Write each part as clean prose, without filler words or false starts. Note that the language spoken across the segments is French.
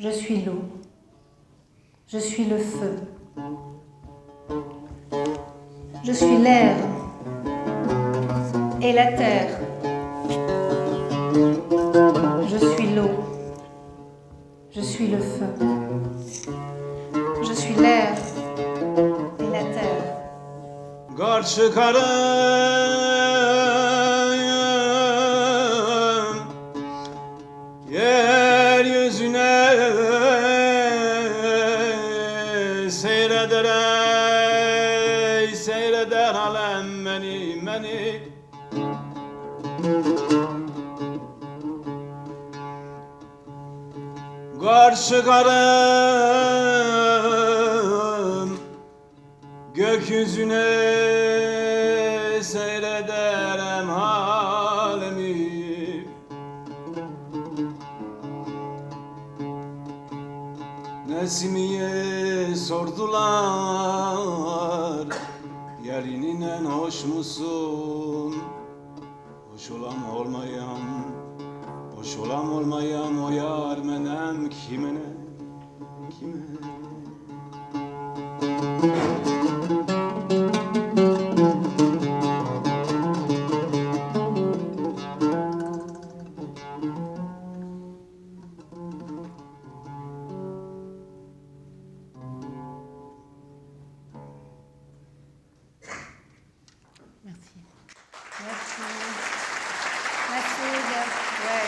Je suis l'eau, je suis le feu, je suis l'air et la terre. Je suis l'eau, je suis le feu, je suis l'air et la terre. Gar çıkarım yeryüzüne, seyreder ey seyreder alem beni. Gar çıkarım gökyüzüne, seyrederem halimi. Nesimiye sordular, yarinin en hoş musun? Hoş olam olmayam, hoş olam olmayam, o yar menem kimene, kime? Merci. Merci. Merci. Ouais.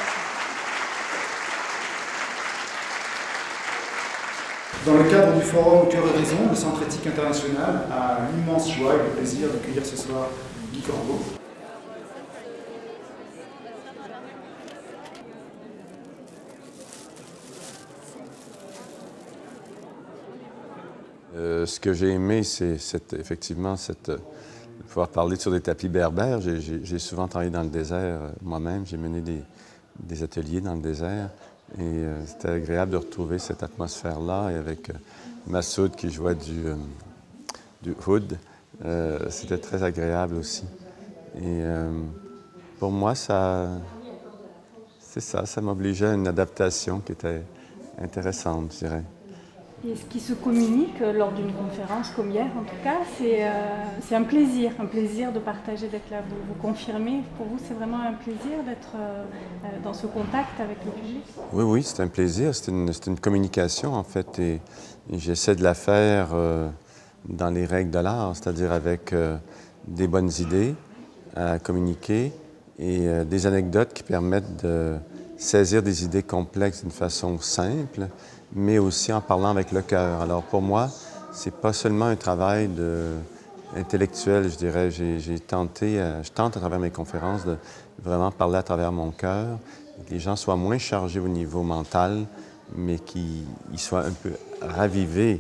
Dans le cadre du forum Cœur et Raison, le Centre éthique international a l'immense joie et le plaisir d'accueillir ce soir Guy Corbeau. Ce que j'ai aimé, c'est pouvoir parler sur des tapis berbères. J'ai souvent travaillé dans le désert moi-même. J'ai mené des ateliers dans le désert. Et c'était agréable de retrouver cette atmosphère-là. Et avec Massoud qui jouait du oud, c'était très agréable aussi. Et pour moi, ça m'obligeait à une adaptation qui était intéressante, je dirais. Et ce qui se communique lors d'une conférence comme hier, en tout cas, c'est un plaisir de partager, d'être là. Vous confirmez, pour vous, c'est vraiment un plaisir d'être dans ce contact avec le public? Oui, c'est un plaisir. C'est une communication, en fait, et j'essaie de la faire dans les règles de l'art, c'est-à-dire avec des bonnes idées à communiquer et des anecdotes qui permettent de saisir des idées complexes d'une façon simple, mais aussi en parlant avec le cœur. Alors pour moi, c'est pas seulement un travail intellectuel, je dirais. Je tente à travers mes conférences de vraiment parler à travers mon cœur, que les gens soient moins chargés au niveau mental, mais qu'ils soient un peu ravivés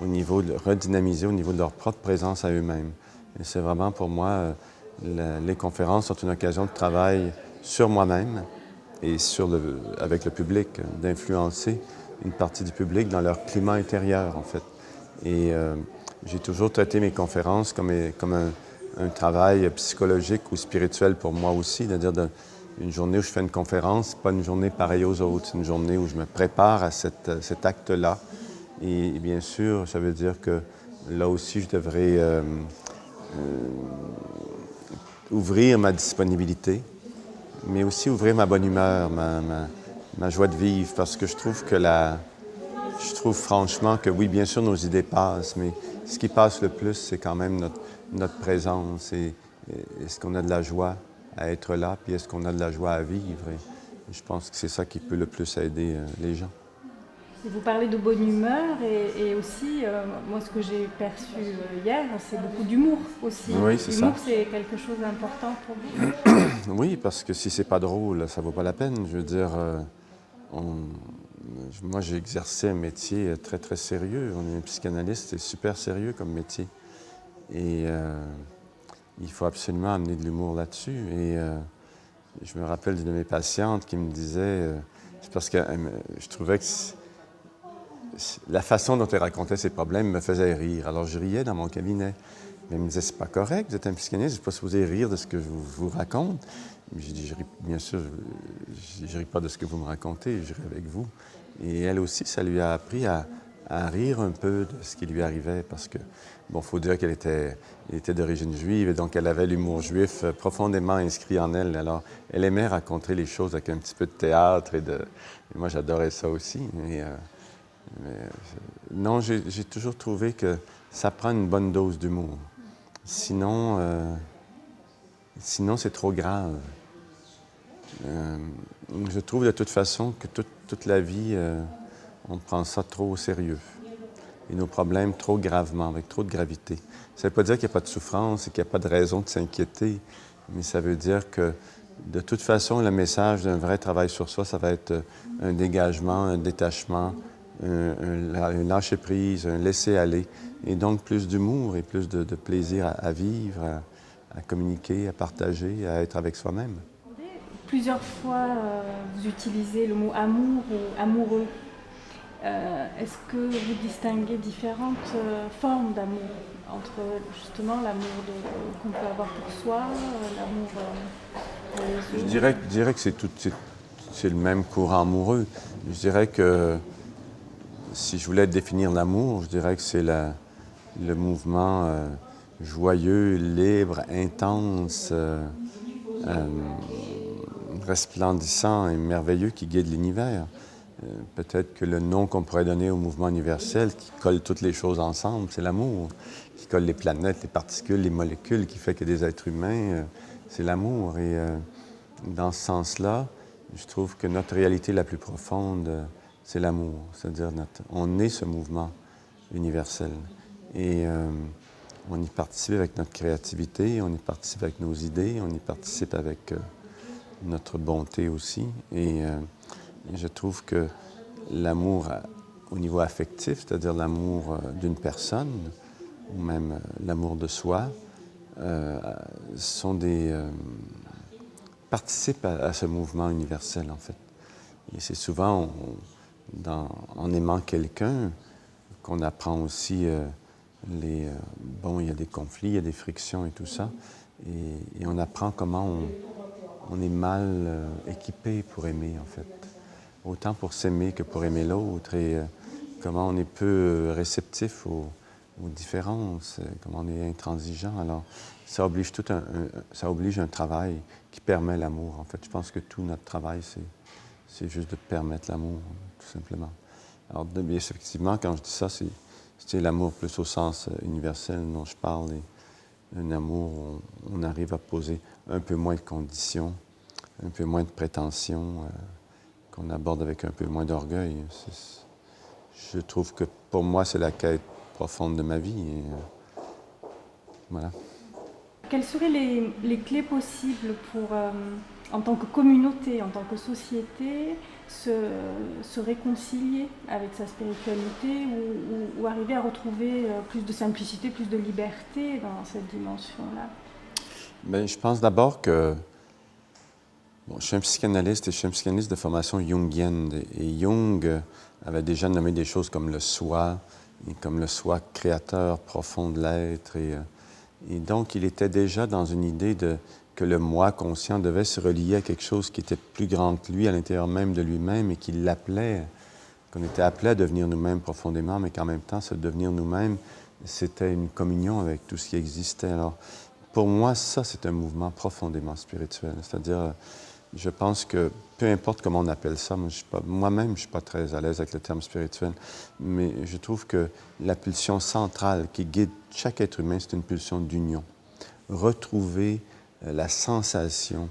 redynamisés au niveau de leur propre présence à eux-mêmes. Et c'est vraiment pour moi, les conférences sont une occasion de travail sur moi-même et avec le public, d'influencer une partie du public dans leur climat intérieur, en fait. Et j'ai toujours traité mes conférences comme un travail psychologique ou spirituel pour moi aussi, c'est-à-dire une journée où je fais une conférence, pas une journée pareille aux autres, c'est une journée où je me prépare à cet acte-là. Et bien sûr, ça veut dire que là aussi, je devrais ouvrir ma disponibilité, mais aussi ouvrir ma bonne humeur, ma joie de vivre, parce que je trouve franchement que oui, bien sûr, nos idées passent, mais ce qui passe le plus, c'est quand même notre présence. Et est-ce qu'on a de la joie à être là, puis est-ce qu'on a de la joie à vivre? Et je pense que c'est ça qui peut le plus aider les gens. Et vous parlez de bonne humeur et aussi, moi ce que j'ai perçu hier, c'est beaucoup d'humour aussi. Oui, c'est ça. L'humour, c'est quelque chose d'important pour vous? Oui, parce que si c'est pas drôle, ça vaut pas la peine. Je veux dire, moi j'ai exercé un métier très, très sérieux. On est un psychanalyste, c'est super sérieux comme métier. Et il faut absolument amener de l'humour là-dessus. Et je me rappelle d'une de mes patientes qui me disait, c'est parce que je trouvais que la façon dont elle racontait ses problèmes me faisait rire. Alors je riais dans mon cabinet. Mais elle me disait, c'est pas correct, vous êtes un psychanalyste, vous n'êtes pas supposé rire de ce que je vous raconte. J'ai dit, bien sûr, je ne ris pas de ce que vous me racontez, je ris avec vous. Et elle aussi, ça lui a appris à rire un peu de ce qui lui arrivait, parce que, bon, il faut dire qu'elle était d'origine juive, et donc elle avait l'humour juif profondément inscrit en elle. Alors, elle aimait raconter les choses avec un petit peu de théâtre, et moi, j'adorais ça aussi. Non, j'ai toujours trouvé que ça prend une bonne dose d'humour. Sinon, c'est trop grave. Je trouve de toute façon que toute la vie, on prend ça trop au sérieux. Et nos problèmes trop gravement, avec trop de gravité. Ça ne veut pas dire qu'il n'y a pas de souffrance et qu'il n'y a pas de raison de s'inquiéter, mais ça veut dire que de toute façon, le message d'un vrai travail sur soi, ça va être un dégagement, un détachement, un lâcher-prise, un laisser-aller, et donc plus d'humour et plus de plaisir à vivre, à communiquer, à partager, à être avec soi-même. Plusieurs fois, vous utilisez le mot amour ou amoureux. Est-ce que vous distinguez différentes formes d'amour entre justement l'amour qu'on peut avoir pour soi, l'amour pour les autres? Je dirais que c'est le même courant amoureux. Je dirais que si je voulais définir l'amour, je dirais que c'est le mouvement joyeux, libre, intense, resplendissant et merveilleux qui guide l'univers. Peut-être que le nom qu'on pourrait donner au mouvement universel qui colle toutes les choses ensemble, c'est l'amour. Qui colle les planètes, les particules, les molécules, qui fait que des êtres humains, c'est l'amour. Et dans ce sens-là, je trouve que notre réalité la plus profonde, c'est l'amour. C'est-à-dire, on est ce mouvement universel. Et on y participe avec notre créativité, on y participe avec nos idées, on y participe avec notre bonté aussi. Et je trouve que l'amour au niveau affectif, c'est-à-dire l'amour d'une personne, ou même l'amour de soi, participent à ce mouvement universel, en fait. Et c'est souvent en aimant quelqu'un qu'on apprend aussi bon, il y a des conflits, il y a des frictions et tout ça, et on apprend comment on est mal équipé pour aimer, en fait. Autant pour s'aimer que pour aimer l'autre, et comment on est peu réceptif aux différences, comment on est intransigeant. Alors, ça oblige un travail qui permet l'amour, en fait. Je pense que tout notre travail, c'est juste de permettre l'amour, tout simplement. Alors, effectivement, quand je dis ça, c'est l'amour plus au sens universel dont je parle, et un amour où on arrive à poser un peu moins de conditions, un peu moins de prétentions, qu'on aborde avec un peu moins d'orgueil. Je trouve que pour moi, c'est la quête profonde de ma vie. Et, voilà. Quelles seraient les clés possibles pour, en tant que communauté, en tant que société, se réconcilier avec sa spiritualité ou arriver à retrouver plus de simplicité, plus de liberté dans cette dimension-là? Bien, je pense d'abord que je suis un psychanalyste et je suis un psychanalyste de formation jungienne. Et Jung avait déjà nommé des choses comme le soi, et comme le soi créateur profond de l'être. Et donc, il était déjà dans une idée que le moi conscient devait se relier à quelque chose qui était plus grand que lui, à l'intérieur même de lui-même, et qu'il l'appelait, qu'on était appelé à devenir nous-mêmes profondément, mais qu'en même temps, se devenir nous-mêmes, c'était une communion avec tout ce qui existait. Alors, pour moi, ça, c'est un mouvement profondément spirituel. C'est-à-dire, je pense que peu importe comment on appelle ça, moi-même, je ne suis pas très à l'aise avec le terme spirituel, mais je trouve que la pulsion centrale qui guide chaque être humain, c'est une pulsion d'union. Retrouver la sensation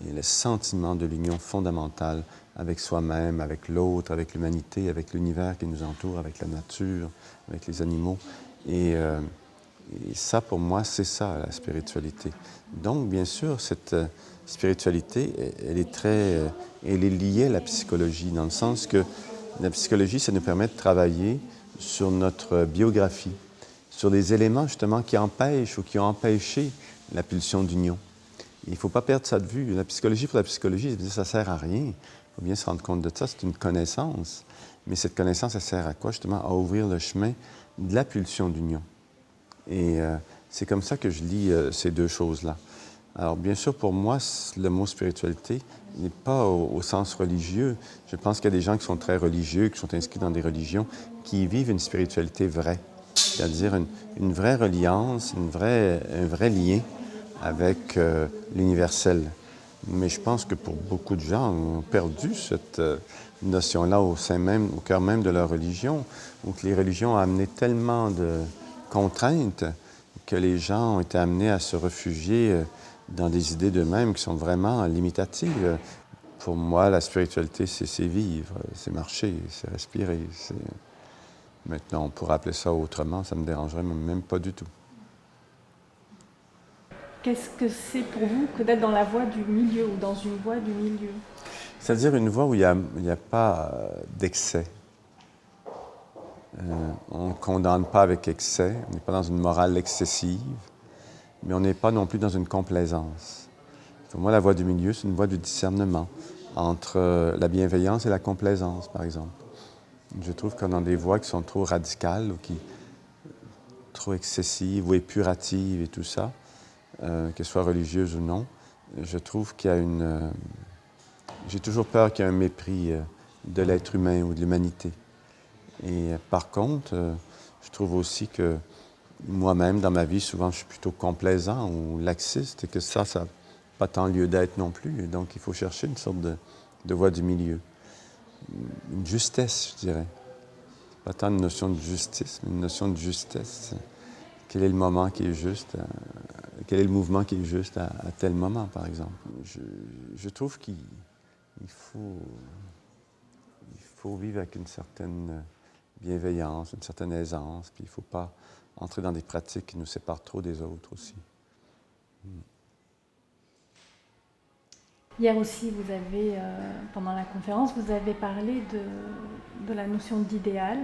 et le sentiment de l'union fondamentale avec soi-même, avec l'autre, avec l'humanité, avec l'univers qui nous entoure, avec la nature, avec les animaux. Et ça, pour moi, c'est ça, la spiritualité. Donc, bien sûr, cette spiritualité, elle est liée à la psychologie, dans le sens que la psychologie, ça nous permet de travailler sur notre biographie, sur des éléments, justement, qui empêchent ou qui ont empêché la pulsion d'union. Il ne faut pas perdre ça de vue. La psychologie, pour la psychologie, ça ne sert à rien. Il faut bien se rendre compte de ça. C'est une connaissance. Mais cette connaissance, elle sert à quoi? Justement, à ouvrir le chemin de la pulsion d'union. Et c'est comme ça que je lis ces deux choses-là. Alors, bien sûr, pour moi, le mot spiritualité n'est pas au sens religieux. Je pense qu'il y a des gens qui sont très religieux, qui sont inscrits dans des religions, qui vivent une spiritualité vraie. C'est-à-dire une vraie reliance, un vrai lien avec l'universel. Mais je pense que pour beaucoup de gens, on a perdu cette notion-là au cœur même de leur religion, où que les religions ont amené tellement de contraintes que les gens ont été amenés à se réfugier dans des idées d'eux-mêmes qui sont vraiment limitatives. Pour moi, la spiritualité, c'est vivre, c'est marcher, c'est respirer. Maintenant, on pourrait appeler ça autrement, ça ne me dérangerait même pas du tout. Qu'est-ce que c'est pour vous que d'être dans la voie du milieu ou dans une voie du milieu? C'est-à-dire une voie où il n'y a pas d'excès. On ne condamne pas avec excès, on n'est pas dans une morale excessive, mais on n'est pas non plus dans une complaisance. Pour moi, la voie du milieu, c'est une voie du discernement entre la bienveillance et la complaisance, par exemple. Je trouve qu'on a des voies qui sont trop radicales ou trop excessives ou épuratives et tout ça, qu'elles soient religieuses ou non. Je trouve qu'il y a j'ai toujours peur qu'il y ait un mépris de l'être humain ou de l'humanité. Et par contre, je trouve aussi que moi-même, dans ma vie, souvent, je suis plutôt complaisant ou laxiste et que ça n'a pas tant lieu d'être non plus. Et donc, il faut chercher une sorte de voie du milieu. Une justesse, je dirais. Pas tant une notion de justice, mais une notion de justesse. Quel est le moment qui est juste, quel est le mouvement qui est juste à tel moment, par exemple. Je trouve qu'il faut vivre avec une certaine bienveillance, une certaine aisance, puis il ne faut pas entrer dans des pratiques qui nous séparent trop des autres aussi. Hier aussi, vous avez, pendant la conférence, vous avez parlé de la notion d'idéal,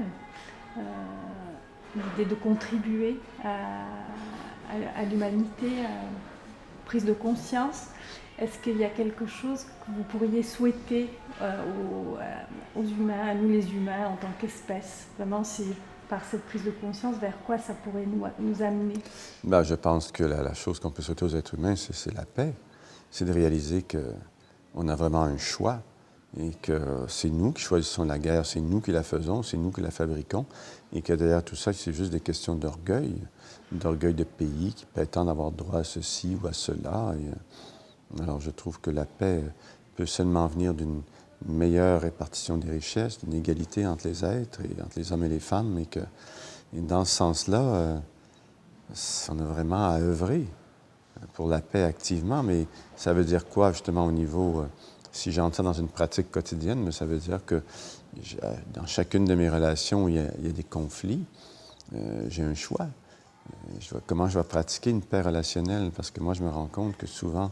l'idée de contribuer à l'humanité, à la prise de conscience. Est-ce qu'il y a quelque chose que vous pourriez souhaiter aux humains, à nous les humains en tant qu'espèce? Vraiment, c'est par cette prise de conscience, vers quoi ça pourrait nous amener? Je pense que la chose qu'on peut souhaiter aux êtres humains, c'est la paix. C'est de réaliser qu'on a vraiment un choix et que c'est nous qui choisissons la guerre, c'est nous qui la faisons, c'est nous qui la fabriquons et que derrière tout ça, c'est juste des questions d'orgueil de pays qui prétendent avoir droit à ceci ou à cela. Alors, je trouve que la paix peut seulement venir d'une meilleure répartition des richesses, d'une égalité entre les êtres et entre les hommes et les femmes, et dans ce sens-là, on a vraiment à œuvrer pour la paix activement, mais ça veut dire quoi, justement, au niveau, si j'entre ça dans une pratique quotidienne, mais ça veut dire que dans chacune de mes relations où il y a des conflits, j'ai un choix. Comment je vais pratiquer une paix relationnelle, parce que moi, je me rends compte que souvent,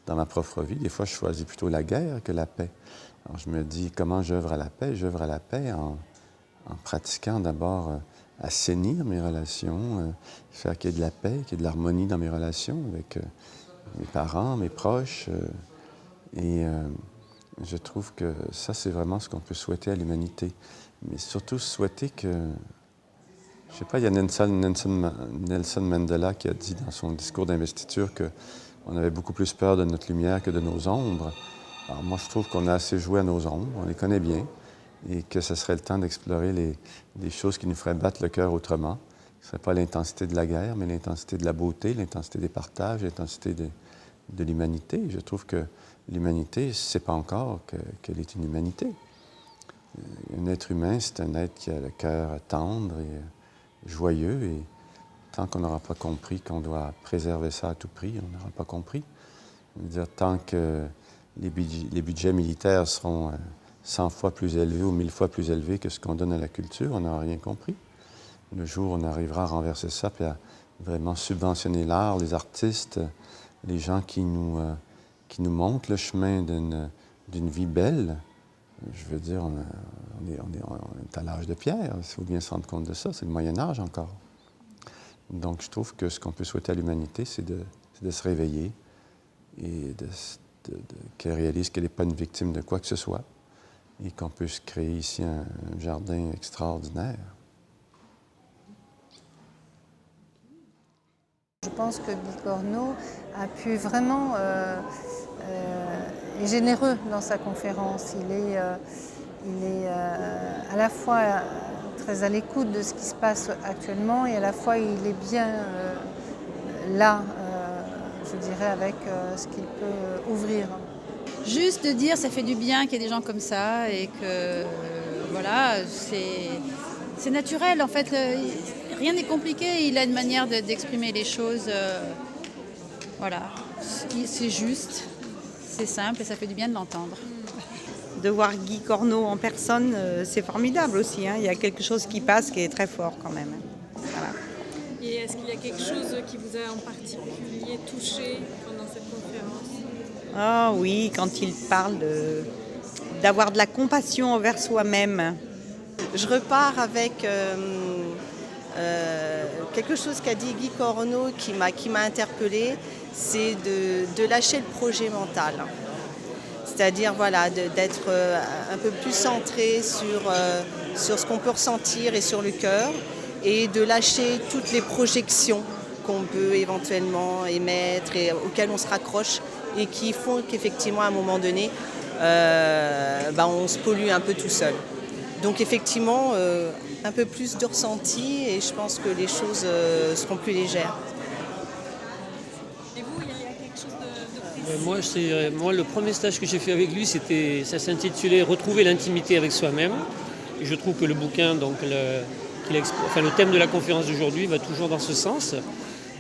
dans ma propre vie, des fois, je choisis plutôt la guerre que la paix. Alors, je me dis, comment j'œuvre à la paix? J'œuvre à la paix en pratiquant d'abord assainir mes relations, faire qu'il y ait de la paix, qu'il y ait de l'harmonie dans mes relations avec mes parents, mes proches. Je trouve que ça, c'est vraiment ce qu'on peut souhaiter à l'humanité. Mais surtout souhaiter que... Je ne sais pas, il y a Nelson Mandela qui a dit dans son discours d'investiture qu'on avait beaucoup plus peur de notre lumière que de nos ombres. Alors moi, je trouve qu'on a assez joué à nos ombres, on les connaît bien, et que ce serait le temps d'explorer les choses qui nous feraient battre le cœur autrement. Ce ne serait pas l'intensité de la guerre, mais l'intensité de la beauté, l'intensité des partages, l'intensité de l'humanité. Je trouve que l'humanité, je ne sais pas encore qu'elle est une humanité. Un être humain, c'est un être qui a le cœur tendre et joyeux, et tant qu'on n'aura pas compris qu'on doit préserver ça à tout prix, on n'aura pas compris. Je veux dire, tant que les budgets militaires seront 100 fois plus élevés ou 1000 fois plus élevés que ce qu'on donne à la culture, on n'aura rien compris. Le jour où on arrivera à renverser ça, puis à vraiment subventionner l'art, les artistes, les gens qui nous montrent le chemin d'une vie belle, je veux dire, on est à l'âge de pierre, il faut bien se rendre compte de ça, c'est le Moyen-Âge encore. Donc je trouve que ce qu'on peut souhaiter à l'humanité, c'est de se réveiller et qu'elle réalise qu'elle n'est pas une victime de quoi que ce soit et qu'on peut se créer ici un jardin extraordinaire. Je pense que Guy Corneau a pu vraiment est généreux dans sa conférence. Il est à la fois très à l'écoute de ce qui se passe actuellement et à la fois il est bien là, je dirais, avec ce qu'il peut ouvrir. Juste de dire ça fait du bien qu'il y ait des gens comme ça et que voilà, c'est naturel en fait. Rien n'est compliqué, il a une manière d'exprimer les choses. Voilà, c'est juste, c'est simple et ça fait du bien de l'entendre. De voir Guy Corneau en personne, c'est formidable aussi. Hein. Il y a quelque chose qui passe qui est très fort quand même. Voilà. Et est-ce qu'il y a quelque chose qui vous a en particulier touché pendant cette conférence? Ah oui, quand il parle d'avoir de la compassion envers soi-même. Je repars avec quelque chose qu'a dit Guy Corneau qui m'a interpellée, c'est de lâcher le projet mental. C'est-à-dire voilà, d'être un peu plus centré sur ce qu'on peut ressentir et sur le cœur, et de lâcher toutes les projections qu'on peut éventuellement émettre et auxquelles on se raccroche et qui font qu'effectivement à un moment donné, on se pollue un peu tout seul. Donc effectivement, un peu plus de ressenti et je pense que les choses seront plus légères. Et vous, il y a quelque chose de précis? Moi, le premier stage que j'ai fait avec lui, ça s'intitulait « Retrouver l'intimité avec soi-même ». Et je trouve que le bouquin, donc le thème de la conférence d'aujourd'hui va toujours dans ce sens.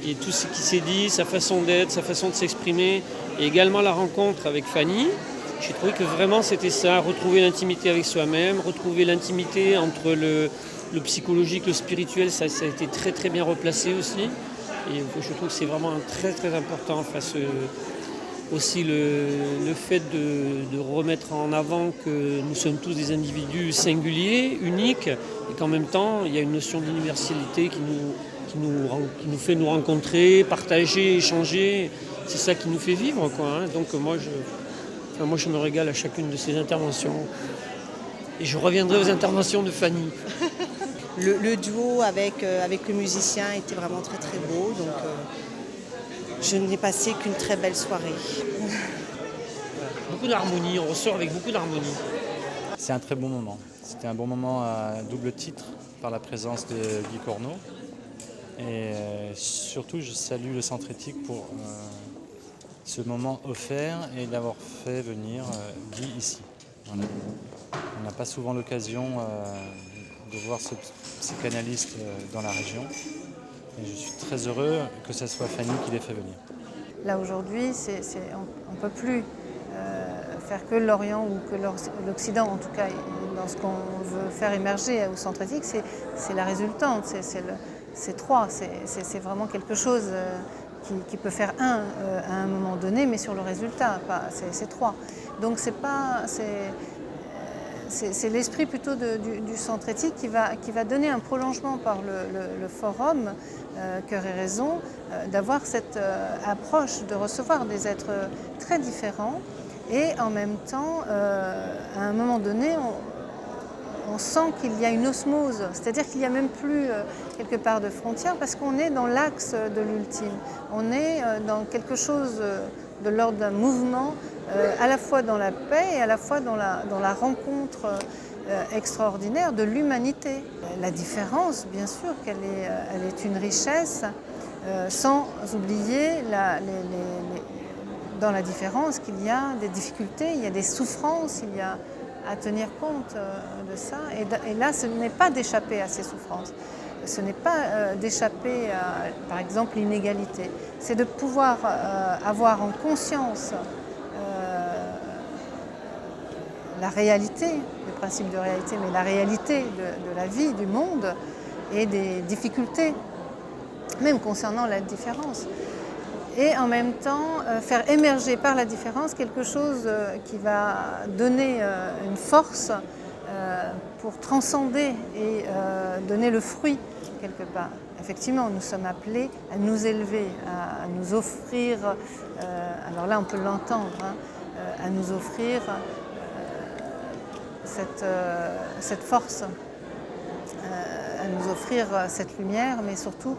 Et tout ce qui s'est dit, sa façon d'être, sa façon de s'exprimer, et également la rencontre avec Fanny, j'ai trouvé que vraiment c'était ça, retrouver l'intimité avec soi-même, retrouver l'intimité entre le psychologique, le spirituel, ça a été très très bien replacé aussi. Et je trouve que c'est vraiment très très important face aussi le fait de remettre en avant que nous sommes tous des individus singuliers, uniques, et qu'en même temps il y a une notion d'universalité qui nous fait nous rencontrer, partager, échanger. C'est ça qui nous fait vivre, quoi, hein. Donc moi je me régale à chacune de ces interventions. Et je reviendrai aux interventions de Fanny. Le duo avec le musicien était vraiment très très beau. Donc je n'ai passé qu'une très belle soirée. Beaucoup d'harmonie, on ressort avec beaucoup d'harmonie. C'est un très bon moment. C'était un bon moment à double titre par la présence de Guy Corneau. Et surtout, je salue le Centre éthique pour ce moment offert et d'avoir fait venir Guy ici. Voilà. On n'a pas souvent l'occasion de voir ce psychanalyste dans la région. Et je suis très heureux que ce soit Fanny qui l'ait fait venir. Là aujourd'hui, on ne peut plus faire que l'Orient ou que l'Occident, en tout cas dans ce qu'on veut faire émerger au Centre éthique, c'est la résultante, c'est trois, c'est vraiment quelque chose qui peut faire un à un moment donné, mais sur le résultat, c'est trois. Donc c'est l'esprit plutôt du Centre éthique qui va donner un prolongement par le forum Cœur et Raison, d'avoir cette approche de recevoir des êtres très différents et en même temps, à un moment donné, on sent qu'il y a une osmose, c'est-à-dire qu'il n'y a même plus quelque part de frontières parce qu'on est dans l'axe de l'ultime. On est dans quelque chose de l'ordre d'un mouvement, à la fois dans la paix et à la fois dans la rencontre extraordinaire de l'humanité. La différence, bien sûr, elle est une richesse, sans oublier dans la différence qu'il y a des difficultés, il y a des souffrances, il y a à tenir compte de ça. Et là, ce n'est pas d'échapper à ces souffrances. Ce n'est pas d'échapper à, par exemple, l'inégalité. C'est de pouvoir avoir en conscience la réalité, le principe de réalité, mais la réalité de la vie, du monde et des difficultés, même concernant la différence. Et en même temps, faire émerger par la différence quelque chose qui va donner une force pour transcender et donner le fruit quelque part. Effectivement, nous sommes appelés à nous élever, à nous offrir, alors là on peut l'entendre, hein, à nous offrir cette force, à nous offrir cette lumière, mais surtout,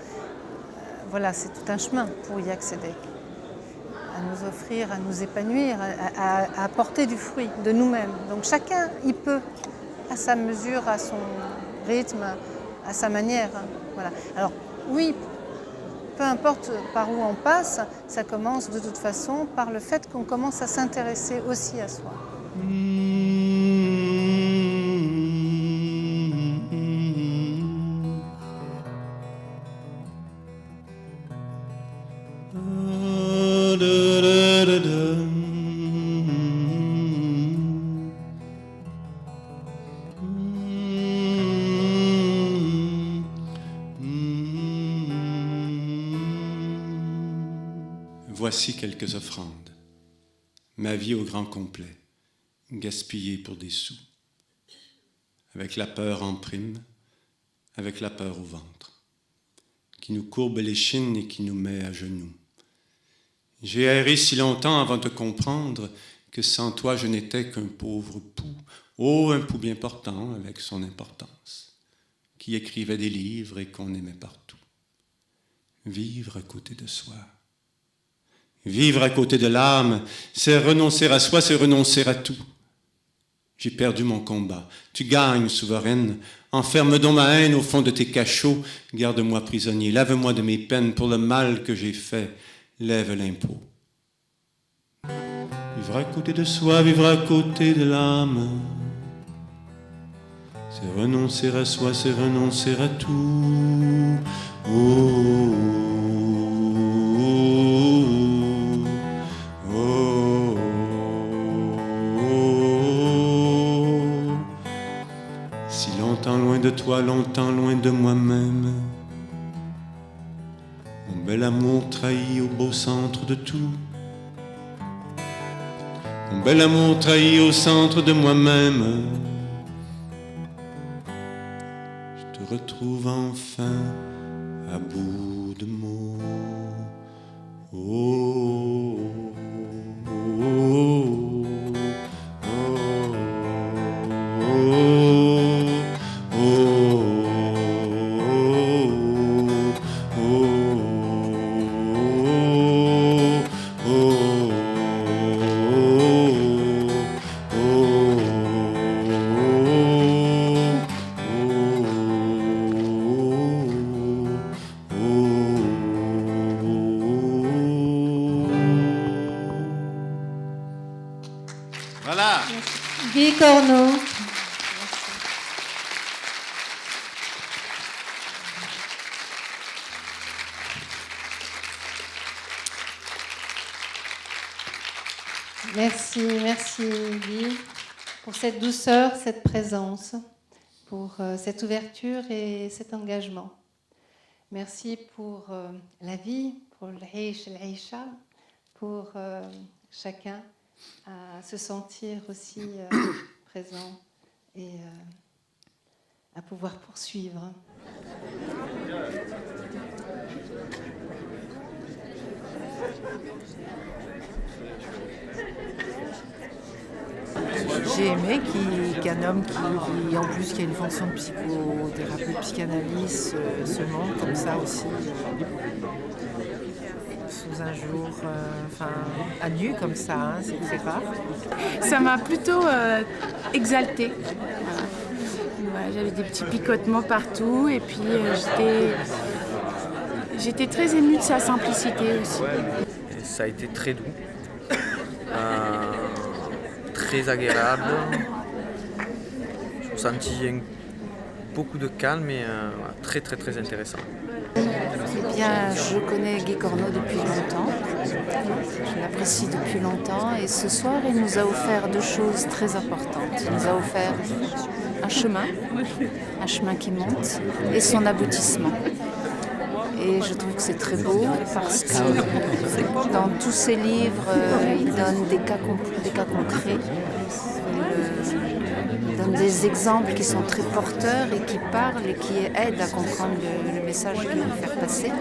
voilà, c'est tout un chemin pour y accéder, à nous offrir, à nous épanouir, à apporter du fruit de nous-mêmes. Donc chacun y peut, à sa mesure, à son rythme, à sa manière. Voilà. Alors oui, peu importe par où on passe, ça commence de toute façon par le fait qu'on commence à s'intéresser aussi à soi. Voici quelques offrandes. Ma vie au grand complet, gaspillée pour des sous. Avec la peur en prime, avec la peur au ventre, qui nous courbe l'échine et qui nous met à genoux. J'ai erré si longtemps avant de comprendre que sans toi je n'étais qu'un pauvre pou, oh un pou bien portant avec son importance, qui écrivait des livres et qu'on aimait partout. Vivre à côté de soi. Vivre à côté de l'âme, c'est renoncer à soi, c'est renoncer à tout. J'ai perdu mon combat. Tu gagnes, souveraine. Enferme donc ma haine au fond de tes cachots. Garde-moi prisonnier. Lave-moi de mes peines pour le mal que j'ai fait. Lève l'impôt. Vivre à côté de soi, vivre à côté de l'âme. C'est renoncer à soi, c'est renoncer à tout. Oh. Longtemps loin de toi, longtemps loin de moi-même. Mon bel amour trahi au beau centre de tout. Mon bel amour trahi au centre de moi-même. Je te retrouve enfin à bout de mots. Oh, oh, oh, oh, oh. Voilà. Guy Corneau. Merci Guy pour cette douceur, cette présence, pour cette ouverture et cet engagement. Merci pour la vie, pour l'Aïcha, pour chacun à se sentir aussi présent et à pouvoir poursuivre. J'ai aimé qu'un homme qui en plus qui a une fonction de psychothérapeute, psychanalyste, se montre comme ça aussi, sous un jour, à nu comme ça, hein, c'est très rare. Ça m'a plutôt exaltée. Voilà, j'avais des petits picotements partout et puis j'étais très émue de sa simplicité aussi. Ça a été très doux. très agréable. Je ressenti beaucoup de calme et très très très intéressant. Eh bien, je connais Guy Corneau depuis longtemps. Je l'apprécie depuis longtemps et ce soir, il nous a offert deux choses très importantes. Il nous a offert un chemin qui monte et son aboutissement. Et je trouve que c'est très beau parce que dans tous ses livres, il donne des cas concrets. Il donne des exemples qui sont très porteurs et qui parlent et qui aident à comprendre le message qu'il veut faire passer.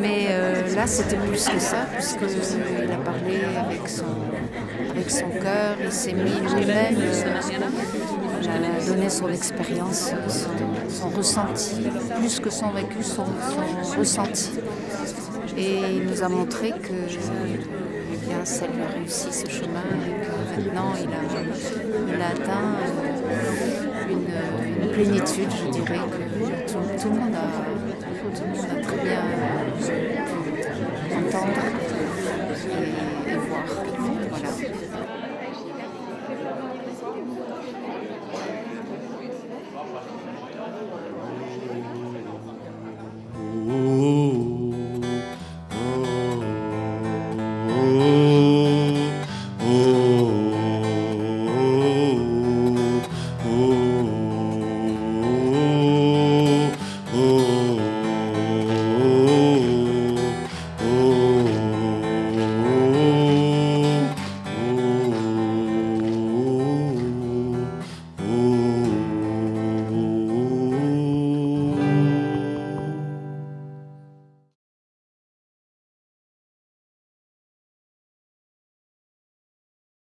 Mais là, c'était plus que ça, puisqu'il a parlé avec son cœur, il s'est mis lui-même, a donné son expérience, son ressenti, plus que son vécu, son ressenti. Et il nous a montré que ça lui a réussi ce chemin et que maintenant il a atteint une plénitude, je dirais, que tout le monde a très bien pu entendre et voir. Voilà.